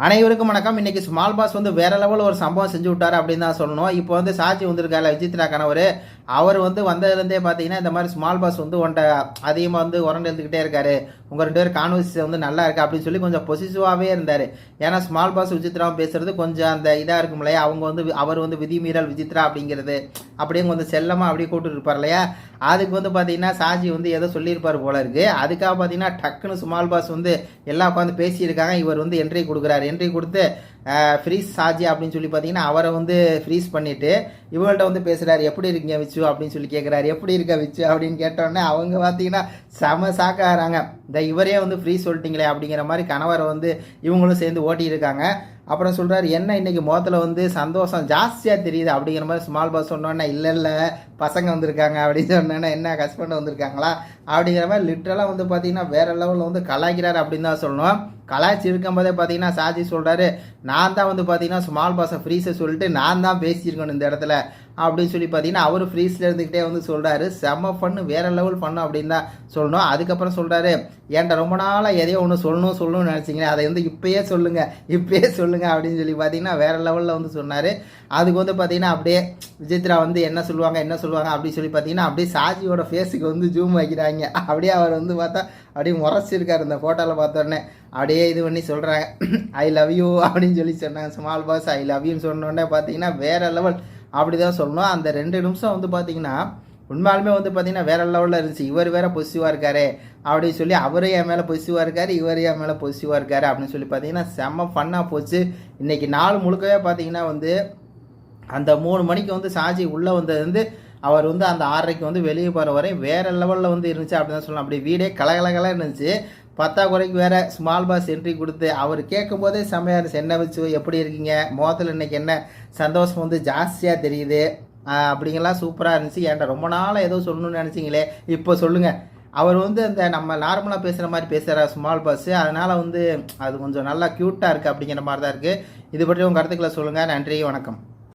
அனைவருக்கும் வணக்கம். இன்னைக்கு ஸ்மால் பாஸ் வந்து வேற லெவலில் ஒரு சம்பவம் செஞ்சு விட்டாரு அப்படின்னு தான் சொல்லணும். இப்போ வந்து சாட்சி வந்திருக்காரு விசித்ரா கணவர். அவர் வந்து வந்ததுலேருந்தே பார்த்தீங்கன்னா இந்த மாதிரி ஸ்மால் பாஸ் வந்து உன்ட்ட அதிகமாக வந்து உரண்டு எழுந்துக்கிட்டே இருக்காரு, உங்கள் 2 பேரும் கான்வர்சேஷன் வந்து நல்லா இருக்கு அப்படின்னு சொல்லி கொஞ்சம் பொசிசிவாகவே இருந்தார். ஏன்னா ஸ்மால் பாஸ் விசித்ராவும் பேசுறது கொஞ்சம் அந்த இதாக இருக்கும் இல்லையா, அவங்க வந்து அவர் வந்து விதிமீறல் விசித்ரா அப்படிங்கிறது அப்படியே கொஞ்சம் செல்லமாக அப்படியே கூப்பிட்டு இருப்பார் இல்லையா. அதுக்கு வந்து பார்த்தீங்கன்னா சாஜி வந்து ஏதோ சொல்லியிருப்பார் போல இருக்கு. அதுக்காக பார்த்தீங்கன்னா டக்குன்னு ஸ்மால் பாஸ் வந்து எல்லாம் உட்காந்து பேசியிருக்காங்க. இவர் வந்து என்ட்ரி கொடுக்குறாரு. என்ட்ரி கொடுத்து ஃப்ரீஸ் சாஜி அப்படின்னு சொல்லி பார்த்தீங்கன்னா அவரை வந்து ஃப்ரீஸ் பண்ணிவிட்டு இவங்கள்ட்ட வந்து பேசுகிறாரு. எப்படி இருக்கீங்க விச்சு அப்படின்னு சொல்லி கேட்குறாரு. எப்படி இருக்க விச்சு அப்படின்னு கேட்டோடனே அவங்க பார்த்தீங்கன்னா செம சாக்காகிறாங்க. இந்த இவரே வந்து ஃப்ரீஸ் சொல்லிட்டீங்களே அப்படிங்கிற மாதிரி கணவரை வந்து இவங்களும் சேர்ந்து ஓட்டியிருக்காங்க. அப்புறம் சொல்கிறாரு, என்ன இன்றைக்கி முகத்தில் வந்து சந்தோஷம் ஜாஸ்தியாக தெரியுது அப்படிங்கிற மாதிரி ஸ்மால் பாஸ் சொன்னோன்னே, இல்லை பசங்க வந்திருக்காங்க அப்படின்னு சொன்னோன்னே, என்ன ஹஸ்பண்ட் வந்திருக்காங்களா அப்படிங்கிற மாதிரி லிட்ரலாக வந்து பார்த்தீங்கன்னா வேறு லெவலில் வந்து கலாய்க்கிறார் அப்படின்னு தான் சொல்லணும். கலாய்ச்சி இருக்கும்போதே பார்த்தீங்கன்னா சாஜி சொல்கிறாரு, நான் தான் வந்து பார்த்தீங்கன்னா ஸ்மால் பாஸை ஃப்ரீஸை சொல்லிட்டு நான் தான் பேசியிருக்கணும் இந்த இடத்துல அப்படின்னு சொல்லி பார்த்தீங்கன்னா அவர் ஃப்ரீஸில் இருந்துக்கிட்டே வந்து சொல்கிறாரு. செம்ம ஃபன்னு, வேறு லெவல் ஃபன்னு அப்படின்னு தான் சொல்லணும். அதுக்கப்புறம் சொல்கிறாரு, ஏன்ட்ட ரொம்ப நாளாக எதையோ ஒன்று சொல்லணும்னு நினச்சிங்களே, அதை வந்து இப்பயே சொல்லுங்கள் அப்படின்னு சொல்லி பார்த்தீங்கன்னா வேறு லெவலில் வந்து சொன்னார். அதுக்கு வந்து பார்த்தீங்கன்னா அப்படியே விசித்ரா வந்து என்ன சொல்லுவாங்க அப்படின்னு சொல்லி பார்த்தீங்கன்னா அப்படியே சாஜியோட ஃபேஸுக்கு வந்து ஜூம் வைக்கிறாங்க. அப்படியே அவர் வந்து பார்த்தா அப்படியே முறைச்சிருக்காரு இந்த ஃபோட்டோவில் பார்த்தோன்னே. அப்படியே இது பண்ணி சொல்கிறாங்க, ஐ லவ் யூ அப்படின்னு சொல்லி சொன்னாங்க ஸ்மால் பாஸ். ஐ லவ் யூன்னு சொன்னோடனே பார்த்தீங்கன்னா வேறு லெவல் அப்படி தான் சொல்லணும். அந்த 2 நிமிஷம் வந்து பார்த்தீங்கன்னா உண்மையாலுமே வந்து பார்த்தீங்கன்னா வேற லெவலில் இருந்துச்சு. இவர் வேற பொசிட்டிவாக இருக்காரு அப்படின்னு சொல்லி அவரே என் மேலே பொசிட்டிவாக இருக்காரு, இவர் என் மேலே பொசிட்டிவாக இருக்காரு அப்படின்னு சொல்லி பார்த்தீங்கன்னா செம்ம ஃபன்னாக போச்சு. இன்றைக்கி நாள் முழுக்கவே பார்த்தீங்கன்னா வந்து அந்த 3 மணிக்கு வந்து சாஜி உள்ளே வந்தது வந்து அவர் வந்து அந்த 6:30க்கு வந்து வெளியே போகிற வரை வேறு லெவலில் வந்து இருந்துச்சு அப்படின்னு தான் சொல்லலாம். அப்படி வீடே கலகலகலாக இருந்துச்சு. பத்தாக்குறைக்கு வேறு ஸ்மால் பாஸ் என்ட்ரி கொடுத்து அவர் கேட்கும் போதே செம்மையாக இருந்துச்சு. என்ன வச்சு எப்படி இருக்கீங்க, முகத்தில் இன்றைக்கி என்ன சந்தோஷம் வந்து ஜாஸ்தியாக தெரியுது அப்படிங்கெல்லாம் சூப்பராக இருந்துச்சு. ஏன்டா ரொம்ப நாளாக ஏதோ சொல்லணும்னு நினச்சிங்களே, இப்போ சொல்லுங்கள். அவர் வந்து அந்த நம்ம நார்மலாக பேசுகிற மாதிரி பேசுகிறார் ஸ்மால் பாஸ். அதனால் வந்து அது கொஞ்சம் நல்லா க்யூட்டாக இருக்குது அப்படிங்கிற மாதிரி தான் இருக்குது. இது பற்றி உங்கள் கருத்துக்களை சொல்லுங்கள். நன்றி, வணக்கம்.